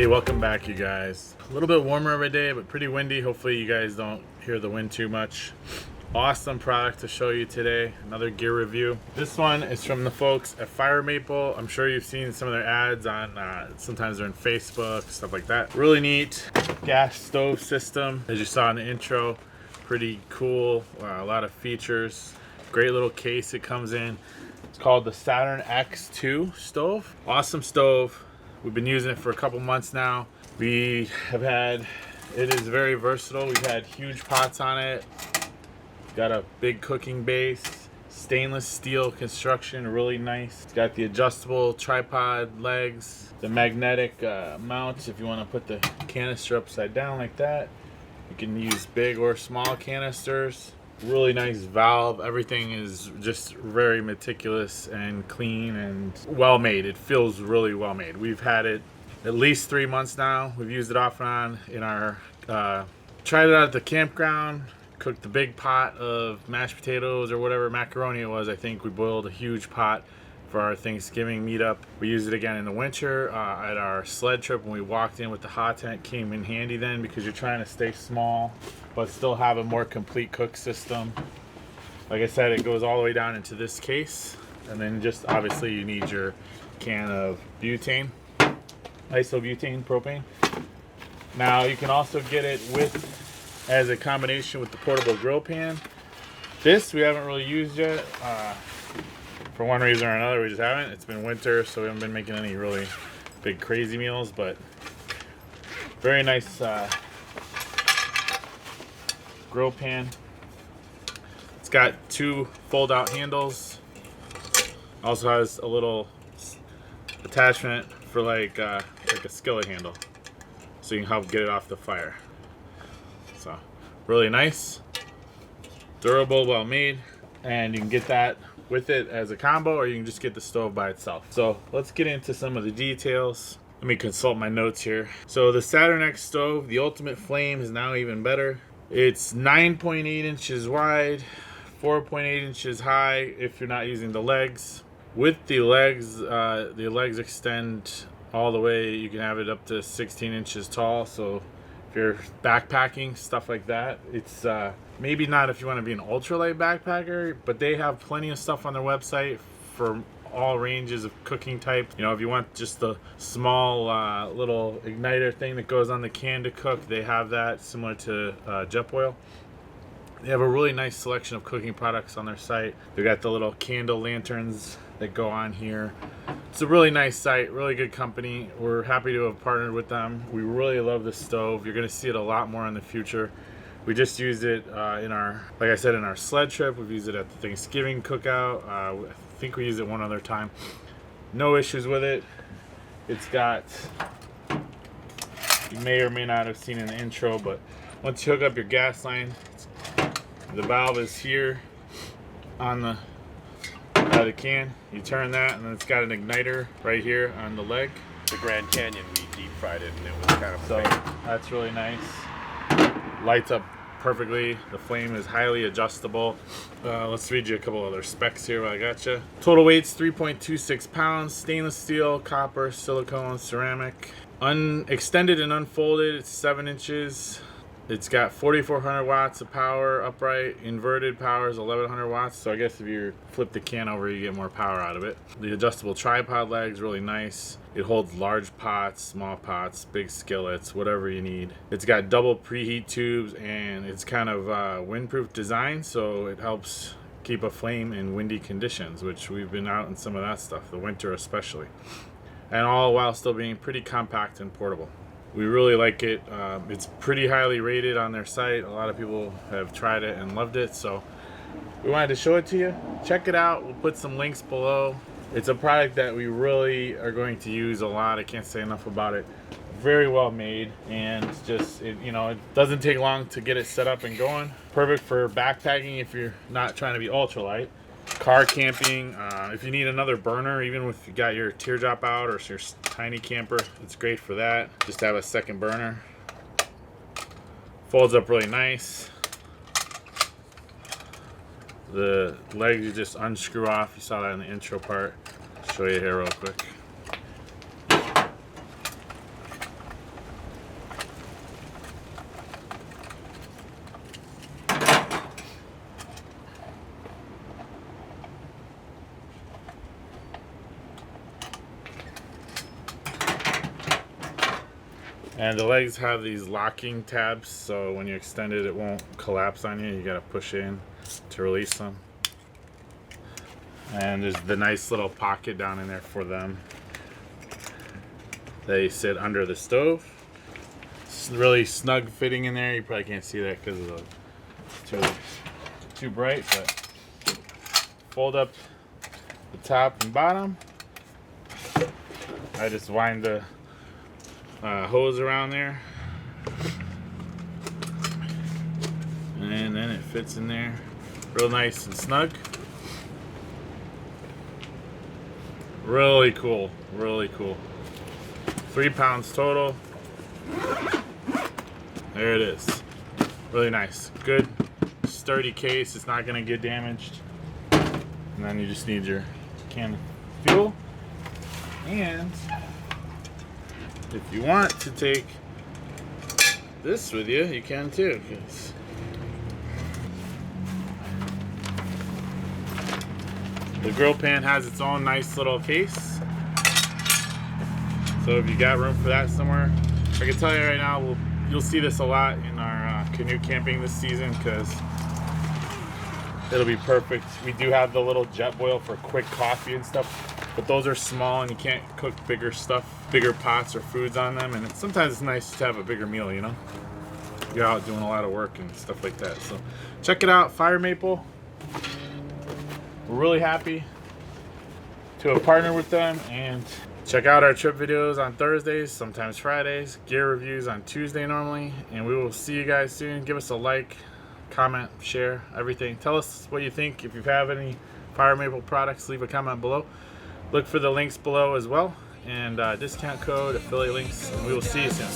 welcome back, you guys. A little bit warmer every day, but pretty windy. Hopefully you guys don't hear the wind too much. Awesome product to show you today. Another gear review. This one is from the folks at Firemaple. I'm sure you've seen some of their ads on, sometimes they're in Facebook, stuff like that. Really neat gas stove system, as you saw in the intro. Pretty cool, a lot of features. Great little case it comes in. It's called the Saturn X2 stove. Awesome stove. We've been using it for a couple months now. It is very versatile. We've had huge pots on it. Got a big cooking base. Stainless steel construction, really nice. It's got the adjustable tripod legs. The magnetic mount if you want to put the canister upside down like that. You can use big or small canisters. Really nice valve. Everything is just very meticulous and clean and well made. It feels really well made. We've had it at least 3 months now. We've used it off and on in our tried it out at the campground, cooked the big pot of mashed potatoes or whatever macaroni it was. I think we boiled a huge pot for our Thanksgiving meetup. We used it again in the winter at our sled trip when we walked in with the hot tent. Came in handy then because you're trying to stay small but still have a more complete cook system. Like I said, it goes all the way down into this case, and then just obviously you need your can of butane, isobutane propane. Now you can also get it as a combination with the portable grill pan. This we haven't really used yet. For one reason or another, we just haven't. It's been winter, so we haven't been making any really big crazy meals, but very nice grill pan. It's got 2 fold-out handles. Also has a little attachment for like a skillet handle, so you can help get it off the fire. So really nice, durable, well made, and you can get that with it as a combo, or you can just get the stove by itself. So let's get into some of the details. Let me consult my notes here. So the Saturn X stove, the ultimate flame, is now even better. It's 9.8 inches wide, 4.8 inches high if you're not using the legs. With the legs extend all the way. You can have it up to 16 inches tall. So if you're backpacking, stuff like that, it's maybe not if you want to be an ultralight backpacker, but they have plenty of stuff on their website for all ranges of cooking type. You know, if you want just the small little igniter thing that goes on the can to cook, they have that, similar to Jetboil. They have a really nice selection of cooking products on their site. They got the little candle lanterns that go on here. It's a really nice site, really good company. We're happy to have partnered with them. We really love this stove. You're gonna see it a lot more in the future. We just used it in our sled trip. We've used it at the Thanksgiving cookout. I think we used it one other time. No issues with it. It's got, you may or may not have seen in the intro, but once you hook up your gas line, the valve is here on the can. You turn that, and then it's got an igniter right here on the leg. The Grand Canyon, we deep fried it, and it was kind of so that's really nice. Lights up perfectly. The flame is highly adjustable. Let's read you a couple other specs here while I got you. Total weight's 3.26 pounds. Stainless steel, copper, silicone, ceramic. Extended and unfolded, it's 7 inches. It's got 4,400 watts of power upright. Inverted power is 1,100 watts. So I guess if you flip the can over, you get more power out of it. The adjustable tripod legs, really nice. It holds large pots, small pots, big skillets, whatever you need. It's got double preheat tubes, and it's kind of windproof design, so it helps keep a flame in windy conditions, which we've been out in some of that stuff, the winter especially. And all while still being pretty compact and portable. We really like it. It's pretty highly rated on their site. A lot of people have tried it and loved it, so we wanted to show it to you. Check it out. We'll put some links below. It's a product that we really are going to use a lot. I can't say enough about it. Very well made, and it doesn't take long to get it set up and going. Perfect for backpacking if you're not trying to be ultralight. Car camping, if you need another burner, even if you got your teardrop out or your tiny camper, it's great for that. Just have a second burner. Folds up really nice. The legs you just unscrew off. You saw that in the intro part. I'll show you here real quick. And the legs have these locking tabs, so when you extend it, it won't collapse on you. You gotta push in to release them. And there's the nice little pocket down in there for them. They sit under the stove. It's really snug fitting in there. You probably can't see that because of the too bright, but fold up the top and bottom. I just wind the hose around there, and then it fits in there real nice and snug. Really cool, really cool. 3 pounds total. There it is. Really nice. Good sturdy case. It's not gonna get damaged. And then you just need your can of fuel. And if you want to take this with you, you can too. The grill pan has its own nice little case. So if you got room for that somewhere, I can tell you right now, you'll see this a lot in our canoe camping this season because it'll be perfect. We do have the little jet boil for quick coffee and stuff, but those are small and you can't cook bigger stuff, bigger pots or foods on them. And sometimes it's nice to have a bigger meal, you know? You're out doing a lot of work and stuff like that. So check it out, Firemaple. We're really happy to have partnered with them, and check out our trip videos on Thursdays, sometimes Fridays, gear reviews on Tuesday normally, and we will see you guys soon. Give us a like, comment, share, everything. Tell us what you think. If you have any Firemaple products, leave a comment below. Look for the links below as well, and discount code, affiliate links, and we will see you soon.